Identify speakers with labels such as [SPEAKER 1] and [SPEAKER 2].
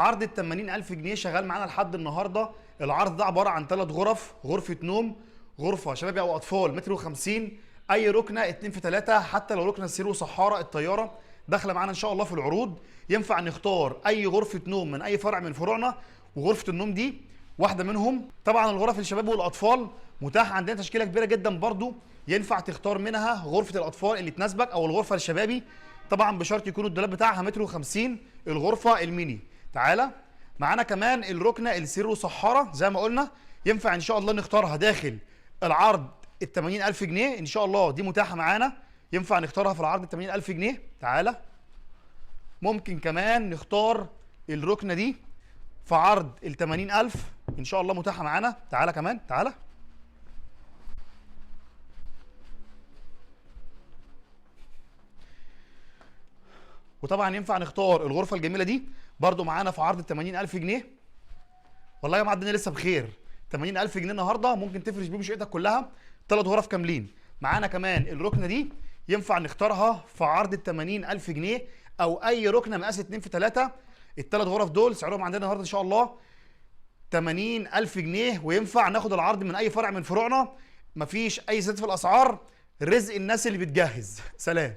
[SPEAKER 1] عرض ال 80000 جنيه شغال معانا لحد النهارده. العرض ده عباره عن 3 غرف، غرفه نوم، غرفه شبابي او اطفال متر و50، اي ركنه 2 في 3، حتى لو ركنه سرير وصحاره الطياره داخله معانا ان شاء الله في العروض. ينفع نختار اي غرفه نوم من اي فرع من فروعنا، وغرفه النوم دي واحده منهم. طبعا الغرف الشباب والاطفال متاح عندنا تشكيله كبيره جدا برضو، ينفع تختار منها غرفه الاطفال اللي تناسبك او الغرفه الشبابي، طبعا بشرط يكون الدولاب بتاعها متر و50. الغرفه الميني تعالى معانا كمان الركنه السرير وصحاره زي ما قلنا، ينفع ان شاء الله نختارها داخل العرض ال 80000 جنيه ان شاء الله، دي متاحه معانا، ينفع نختارها في العرض ال 80000 جنيه. تعالى ممكن كمان نختار الركنه دي في عرض ال 80000 ان شاء الله، متاحه معانا. تعالى كمان تعالى. وطبعا ينفع نختار الغرفه الجميله دي برضو معانا في عرض ال 80000 جنيه. والله يا جماعه الدنيا لسه بخير، 80000 جنيه النهارده ممكن تفرش بيهم شقتك كلها، 3 غرف كاملين. معانا كمان الركنه دي ينفع نختارها في عرض ال 80000 جنيه، او اي ركنه مقاس 2 في 3. الثلاث غرف دول سعرهم عندنا النهارده ان شاء الله 80000 جنيه، وينفع ناخد العرض من اي فرع من فروعنا، مفيش اي زيادة في الاسعار، رزق الناس اللي بتجهز. سلام.